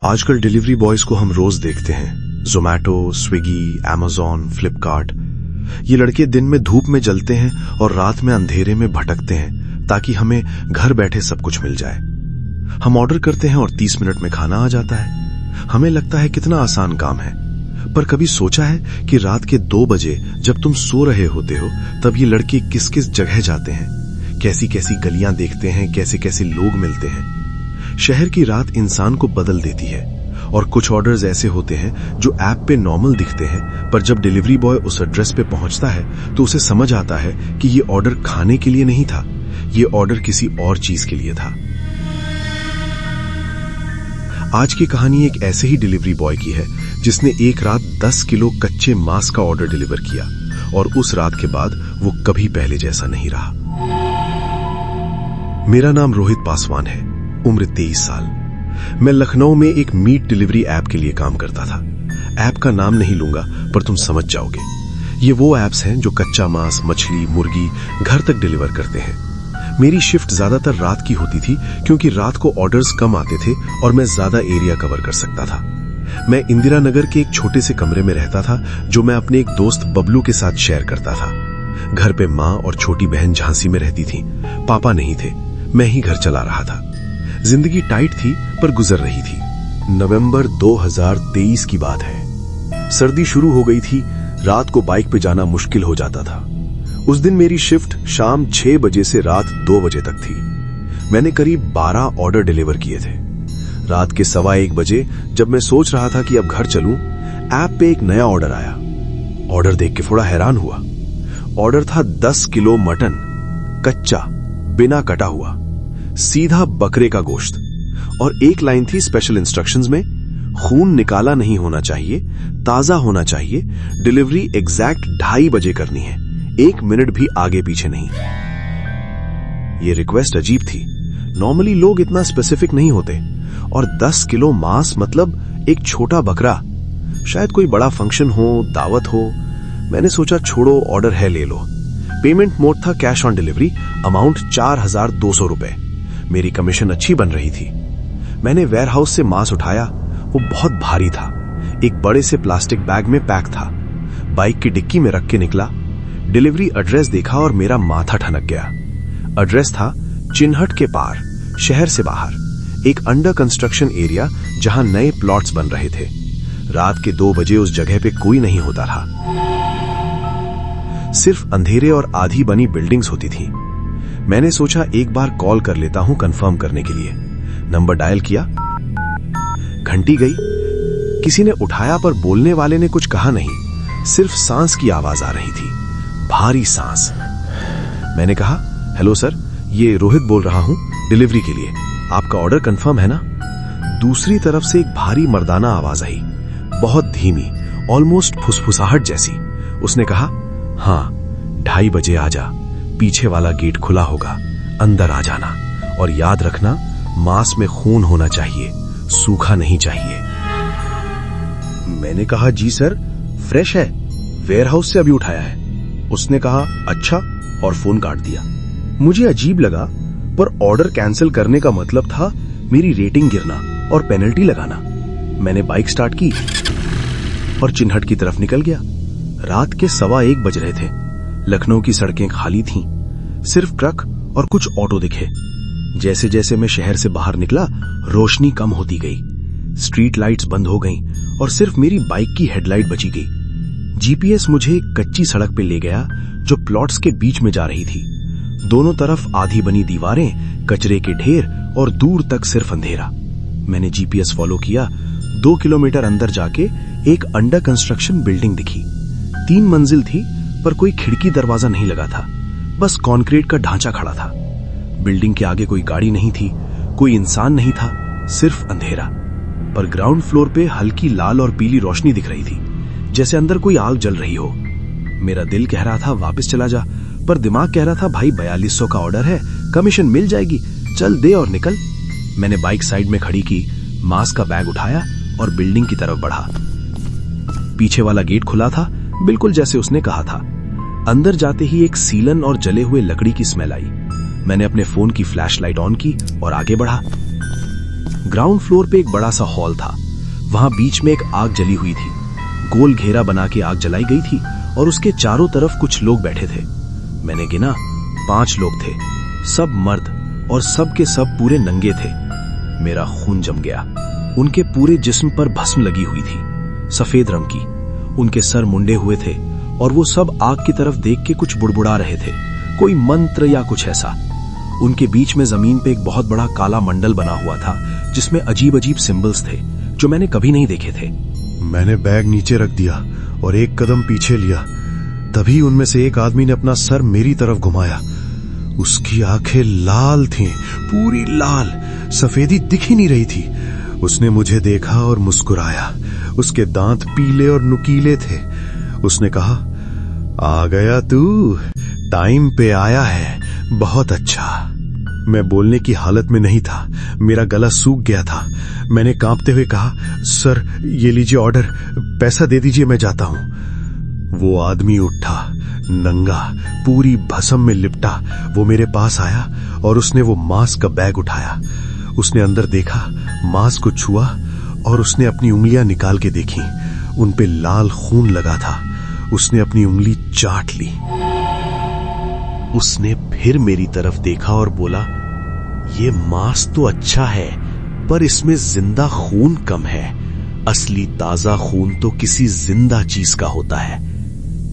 आजकल delivery boys को हम रोज देखते हैं। Zomato, Swiggy, Amazon, Flipkart. ये लड़के दिन में धूप में जलते हैं और रात में अंधेरे में भटकते हैं ताकि हमें घर बैठे सब कुछ मिल जाए। हम ऑर्डर करते हैं और 30 मिनट में खाना आ जाता है। हमें लगता है कितना आसान काम है, पर कभी सोचा है कि रात के 2 बजे जब तुम सो रहे होते हो तब ये लड़के किस किस जगह जाते हैं, कैसी कैसी गलियां देखते हैं, कैसे कैसे लोग मिलते हैं। शहर की रात इंसान को बदल देती है। और कुछ ऑर्डर्स ऐसे होते हैं जो ऐप पे नॉर्मल दिखते हैं, पर जब डिलीवरी बॉय उस एड्रेस पे पहुंचता है तो उसे समझ आता है कि ये ऑर्डर खाने के लिए नहीं था, ये ऑर्डर किसी और चीज के लिए था। आज की कहानी एक ऐसे ही डिलीवरी बॉय की है जिसने एक रात 10 किलो कच्चे मांस का ऑर्डर डिलीवर किया और उस रात के बाद वो कभी पहले जैसा नहीं रहा। मेरा नाम रोहित पासवान है, उम्र 23 साल। मैं लखनऊ में एक मीट डिलीवरी ऐप के लिए काम करता था। ऐप का नाम नहीं लूंगा, पर तुम समझ जाओगे। ये वो ऐप्स हैं जो कच्चा मांस, मछली, मुर्गी घर तक डिलीवर करते हैं। मेरी शिफ्ट ज्यादातर रात की होती थी क्योंकि रात को ऑर्डर्स कम आते थे और मैं ज्यादा एरिया कवर कर सकता था। मैं इंदिरा नगर के एक छोटे से कमरे में रहता था जो मैं अपने एक दोस्त बबलू के साथ शेयर करता था। घर पे माँ और छोटी बहन झांसी में रहती थी। पापा नहीं थे, मैं ही घर चला रहा था। जिंदगी टाइट थी पर गुजर रही थी। नवंबर 2023 की बात है। सर्दी शुरू हो गई थी। रात को बाइक पे जाना मुश्किल हो जाता था। उस दिन मेरी शिफ्ट शाम 6 बजे से रात 2 बजे तक थी। मैंने करीब 12 ऑर्डर डिलीवर किए थे। रात के 1:15 बजे जब मैं सोच रहा था कि अब घर चलूं, ऐप पे एक नया ऑर्डर आया। ऑर्डर देख के थोड़ा हैरान हुआ। ऑर्डर था 10 किलो मटन, कच्चा, बिना कटा हुआ, सीधा बकरे का गोश्त। और एक लाइन थी स्पेशल इंस्ट्रक्शंस में, खून निकाला नहीं होना चाहिए, ताजा होना चाहिए, डिलीवरी एग्जैक्ट 2:30 बजे करनी है, 1 मिनट भी आगे पीछे नहीं। ये रिक्वेस्ट अजीब थी। नॉर्मली लोग इतना स्पेसिफिक नहीं होते। और 10 किलो मांस मतलब एक छोटा बकरा। शायद कोई बड़ा फंक्शन हो, दावत हो। मैंने सोचा छोड़ो, ऑर्डर है, ले लो। पेमेंट मोड था कैश ऑन डिलीवरी, अमाउंट 4200 रुपए। मेरी कमीशन अच्छी बन रही थी। मैंने वेयरहाउस से मांस उठाया। वो बहुत भारी था, एक बड़े से प्लास्टिक बैग में पैक था। बाइक की डिक्की में रख के निकला। डिलीवरी एड्रेस देखा और मेरा माथा ठनक गया। एड्रेस था चिन्हट के पार, शहर से बाहर, एक अंडर कंस्ट्रक्शन एरिया जहां नए प्लॉट्स बन रहे थे। रात के 2 बजे उस जगह पे कोई नहीं होता था। सिर्फ अंधेरे और आधी बनी बिल्डिंग्स होती थी। मैंने सोचा एक बार कॉल कर लेता हूं कंफर्म करने के लिए। नंबर डायल किया, घंटी गई। किसी ने उठाया पर बोलने वाले ने कुछ कहा नहीं, सिर्फ सांस की आवाज आ रही थी, भारी सांस। मैंने कहा, हेलो सर, ये रोहित बोल रहा हूं डिलीवरी के लिए, आपका ऑर्डर कंफर्म है ना? दूसरी तरफ से एक भारी मर्दाना आवाज आई, बहुत धीमी, ऑलमोस्ट फुसफुसाहट जैसी। उसने कहा, हाँ 2:30 बजे आ जा, पीछे वाला गेट खुला होगा, अंदर आ जाना। और याद रखना, मांस में खून होना चाहिए, सूखा नहीं चाहिए। मैंने कहा, जी सर, फ्रेश है, वेयरहाउस से अभी उठाया है। उसने कहा, अच्छा, और फोन काट दिया। मुझे अजीब लगा, पर ऑर्डर कैंसिल करने का मतलब था मेरी रेटिंग गिरना और पेनल्टी लगाना। मैंने बाइक स्टार्ट की और चिन्हट की तरफ निकल गया। रात के 1:15 बज रहे थे। लखनऊ की सड़कें खाली थीं, सिर्फ ट्रक और कुछ ऑटो दिखे। जैसे जैसे मैं शहर से बाहर निकला, रोशनी कम होती गई। स्ट्रीट लाइट्स बंद हो गईं और सिर्फ मेरी बाइक की हेडलाइट बची गई। जीपीएस मुझे एक कच्ची सड़क पे ले गया जो प्लॉट्स के बीच में जा रही थी। दोनों तरफ आधी बनी दीवारें, कचरे के ढेर और दूर तक सिर्फ अंधेरा। मैंने जीपीएस फॉलो किया। 2 किलोमीटर अंदर जाके एक अंडर कंस्ट्रक्शन बिल्डिंग दिखी। 3 मंजिल थी, पर कोई खिड़की दरवाजा नहीं लगा था, बस कंक्रीट का ढांचा खड़ा था। बिल्डिंग के आगे कोई गाड़ी नहीं थी, कोई इंसान नहीं था, सिर्फ अंधेरा। पर ग्राउंड फ्लोर पे हल्की लाल और पीली रोशनी दिख रही थी, जैसे अंदर कोई आग जल रही हो। मेरा दिल कह रहा था वापस चला जा, पर दिमाग कह रहा था भाई 4200 का ऑर्डर है, कमीशन मिल जाएगी, चल दे और निकल। मैंने बाइक साइड में खड़ी की, मांस का बैग उठाया और बिल्डिंग की तरफ बढ़ा। पीछे वाला गेट खुला था, बिल्कुल जैसे उसने कहा था। अंदर जाते ही एक सीलन और जले हुए लकड़ी की स्मेल आई। मैंने अपने फोन की फ्लैशलाइट ऑन की और आगे बढ़ा। ग्राउंड फ्लोर पे एक बड़ा सा हॉल था। वहां बीच में एक आग जली हुई थी। गोल घेरा बना के आग जलाई गई थी और उसके चारों तरफ कुछ लोग बैठे थे। मैंने गिना, 5 लोग थे, सब मर्द, और सब के सब पूरे नंगे थे। मेरा खून जम गया। उनके पूरे जिस्म पर भस्म लगी हुई थी, सफेद रंग की। उनके सर मुंडे हुए थे और वो सब आग की तरफ देख के कुछ बुड़बुड़ा रहे थे, कोई मंत्र या कुछ ऐसा। उनके बीच में जमीन पे एक बहुत बड़ा काला मंडल बना हुआ था जिसमें अजीब अजीब सिंबल्स थे जो मैंने कभी नहीं देखे थे। मैंने बैग नीचे रख दिया और एक कदम पीछे लिया। तभी उनमें से एक आदमी ने अपना सर मेरी तरफ घुमाया। उसकी आंखें लाल थीं, पूरी लाल, सफेदी दिख ही नहीं रही थी। उसने मुझे देखा और मुस्कुराया। उसके दांत पीले और नुकीले थे। उसने कहा, आ गया तू, टाइम पे आया है, बहुत अच्छा। मैं बोलने की हालत में नहीं था, मेरा गला सूख गया था। मैंने कांपते हुए कहा, सर ये लीजिए ऑर्डर, पैसा दे दीजिए, मैं जाता हूं। वो आदमी उठा, नंगा, पूरी भस्म में लिपटा। वो मेरे पास आया और उसने वो मास्क का बैग उठाया। उसने अंदर देखा, मास्क को छुआ और उसने अपनी उंगलियां निकाल के देखी। उन पे लाल खून लगा था। उसने अपनी उंगली चाट ली। उसने फिर मेरी तरफ देखा और बोला, ये मास्क तो अच्छा है पर इसमें जिंदा खून कम है। असली ताजा खून तो किसी जिंदा चीज का होता है।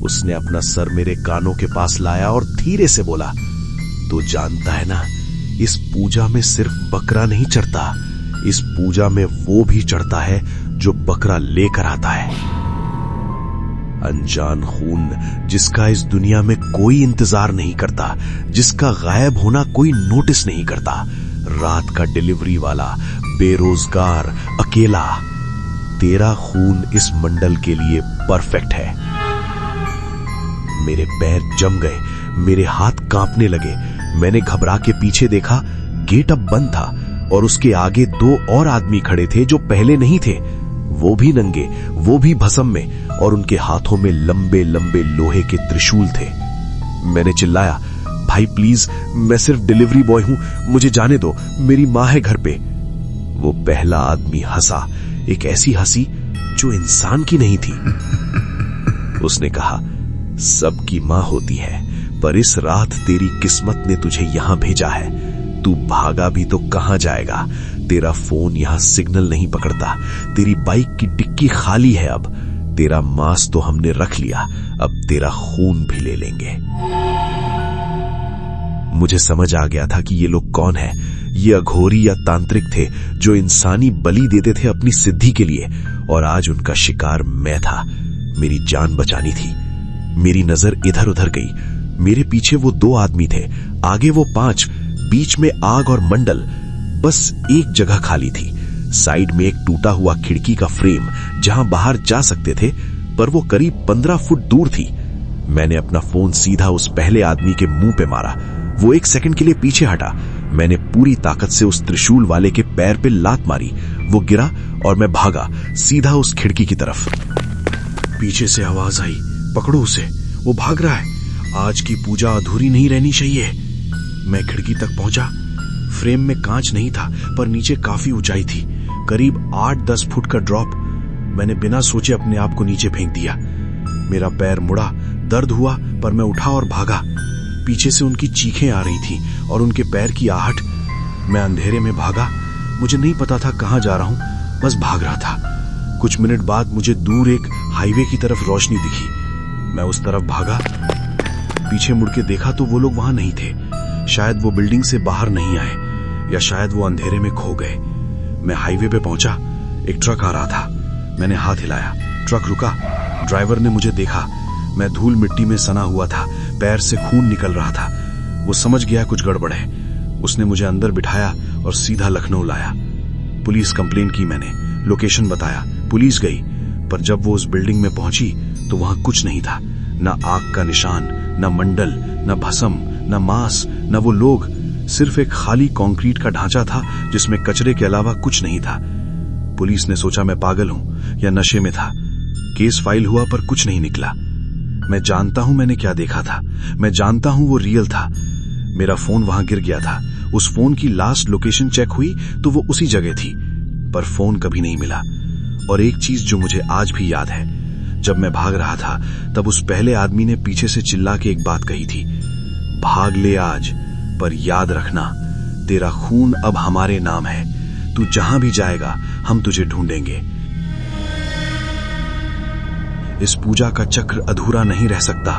उसने अपना सर मेरे कानों के पास लाया और धीरे से बोला, तू जानता है ना, इस पूजा में सिर्फ बकरा नहीं चढ़ता, इस पूजा में वो भी चढ़ता है जो बकरा लेकर आता है। अनजान खून जिसका इस दुनिया में कोई इंतजार नहीं करता, जिसका गायब होना कोई नोटिस नहीं करता। रात का डिलीवरी वाला, बेरोजगार, अकेला। तेरा खून इस मंडल के लिए परफेक्ट है। मेरे पैर जम गए, मेरे हाथ कांपने लगे। मैंने घबरा के पीछे देखा, गेट अब बंद था और उसके आगे 2 और आदमी खड़े थे जो पहले नहीं थे। वो भी नंगे, वो भी भस्म में, और उनके हाथों में लंबे लंबे लोहे के त्रिशूल थे। मैंने चिल्लाया, भाई प्लीज, मैं सिर्फ डिलीवरी बॉय हूं, मुझे जाने दो, मेरी मां है घर पे। वो पहला आदमी हंसा, एक ऐसी हंसी जो इंसान की नहीं थी। उसने कहा, सबकी मां होती है, पर इस रात तेरी किस्मत ने तुझे यहां भेजा है। तू भागा भी तो कहां जाएगा? तेरा फोन यहां सिग्नल नहीं पकड़ता, तेरी बाइक की डिक्की खाली है। अब तेरा मांस तो हमने रख लिया, अब तेरा खून भी ले लेंगे। मुझे समझ आ गया था कि ये लोग कौन है। ये अघोरी या तांत्रिक थे जो इंसानी बलि देते थे अपनी सिद्धि के लिए, और आज उनका शिकार मैं था। मेरी जान बचानी थी। मेरी नजर इधर उधर गई। मेरे पीछे वो 2 आदमी थे, आगे वो 5, बीच में आग और मंडल। बस एक जगह खाली थी, साइड में एक टूटा हुआ खिड़की का फ्रेम जहां बाहर जा सकते थे, पर वो करीब 15 फुट दूर थी। मैंने अपना फोन सीधा उस पहले आदमी के मुंह पे मारा। वो 1 सेकंड के लिए पीछे हटा। मैंने पूरी ताकत से उस त्रिशूल वाले के पैर पे लात मारी। वो गिरा और मैं भागा सीधा उस खिड़की की तरफ। पीछे से आवाज आई, पकड़ो उसे, वो भाग रहा है। आज की पूजा अधूरी नहीं रहनी चाहिए। मैं खिड़की तक पहुंचा। फ्रेम में कांच नहीं था, पर नीचे काफी ऊंचाई थी, करीब 8-10 फुट का ड्रॉप। मैंने बिना सोचे अपने आप को नीचे फेंक दिया। मेरा पैर मुड़ा, दर्द हुआ, पर मैं उठा और भागा। पीछे से उनकी चीखें आ रही थी और उनके पैर की आहट। मैं अंधेरे में भागा। मुझे नहीं पता था कहां जा रहा हूं, बस भाग रहा था। कुछ मिनट बाद मुझे दूर एक हाईवे की तरफ रोशनी दिखी। मैं उस तरफ भागा। पीछे मुड़ के देखा तो वो लोग वहां नहीं थे। शायद वो बिल्डिंग से बाहर नहीं आए, या शायद वो अंधेरे में खो गए। मैं हाईवे पे पहुंचा। एक ट्रक आ रहा था। मैंने हाथ हिलाया, ट्रक रुका। ड्राइवर ने मुझे देखा। मैं धूल मिट्टी में सना हुआ था, पैर से खून निकल रहा था। वो समझ गया कुछ गड़बड़ है। उसने मुझे अंदर बिठाया और सीधा लखनऊ लाया। पुलिस कंप्लेन की मैंने, लोकेशन बताया, पुलिस गई, पर जब वो उस बिल्डिंग में पहुंची तो वहां कुछ नहीं था। न आग का निशान, न मंडल, न भस्म, न मांस, न वो लोग। सिर्फ एक खाली कंक्रीट का ढांचा था जिसमें कचरे के अलावा कुछ नहीं था। पुलिस ने सोचा मैं पागल हूं या नशे में था। केस फाइल हुआ पर कुछ नहीं निकला। मैं जानता हूं मैंने क्या देखा था। मैं जानता हूं वो रियल था। मेरा फोन वहां गिर गया था। उस फोन की लास्ट लोकेशन चेक हुई तो वो उसी जगह थी। पर फोन कभी नहीं मिला। और एक चीज जो मुझे आज भी याद है, जब मैं भाग रहा था तब उस पहले आदमी ने पीछे से चिल्ला के एक बात कही थी, भाग ले आज, पर याद रखना तेरा खून अब हमारे नाम है। तू जहां भी जाएगा हम तुझे ढूंढेंगे। इस पूजा का चक्र अधूरा नहीं रह सकता।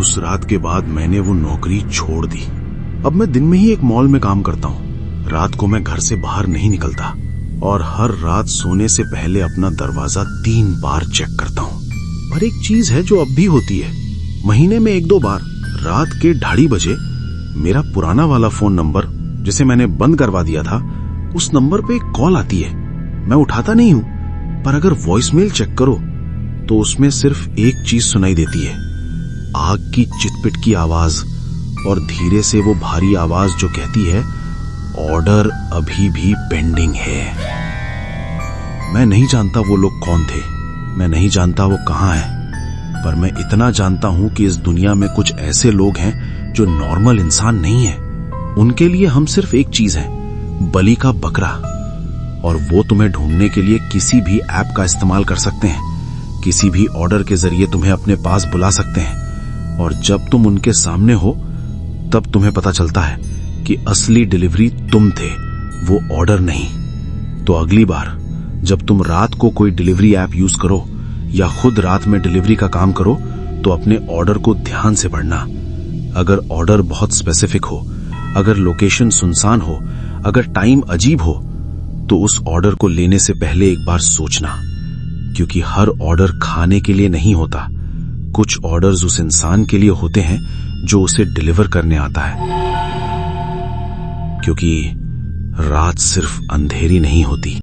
उस रात के बाद मैंने वो नौकरी छोड़ दी। अब मैं दिन में ही एक मॉल में काम करता हूँ। रात को मैं घर से बाहर नहीं निकलता और हर रात सोने से पहले अपना दरवाजा 3 बार चेक करता हूँ। पर एक चीज है जो अब भी होती है, महीने में 1-2 बार रात के 2:30 बजे मेरा पुराना वाला फोन नंबर जिसे मैंने बंद करवा दिया था, उस नंबर पे एक कॉल आती है। मैं उठाता नहीं हूं, पर अगर वॉइसमेल चेक करो तो उसमें सिर्फ एक चीज सुनाई देती है, आग की चिटपिट की आवाज और धीरे से वो भारी आवाज जो कहती है, ऑर्डर अभी भी पेंडिंग है। मैं नहीं जानता वो लोग कौन थे, मैं नहीं जानता वो कहां है, पर मैं इतना जानता हूं कि इस दुनिया में कुछ ऐसे लोग हैं जो नॉर्मल इंसान नहीं है। उनके लिए हम सिर्फ एक चीज है, बलि का बकरा। और वो तुम्हें ढूंढने के लिए किसी भी ऐप का इस्तेमाल कर सकते हैं, किसी भी ऑर्डर के जरिए तुम्हें अपने पास बुला सकते हैं। और जब तुम उनके सामने हो तब तुम्हें पता चलता है कि असली डिलीवरी तुम थे, वो ऑर्डर नहीं। तो अगली बार जब तुम रात को कोई डिलीवरी ऐप यूज करो या खुद रात में डिलीवरी का काम करो तो अपने ऑर्डर को ध्यान से पढ़ना। अगर ऑर्डर बहुत स्पेसिफिक हो, अगर लोकेशन सुनसान हो, अगर टाइम अजीब हो, तो उस ऑर्डर को लेने से पहले एक बार सोचना, क्योंकि हर ऑर्डर खाने के लिए नहीं होता। कुछ ऑर्डर्स उस इंसान के लिए होते हैं जो उसे डिलीवर करने आता है, क्योंकि रात सिर्फ अंधेरी नहीं होती।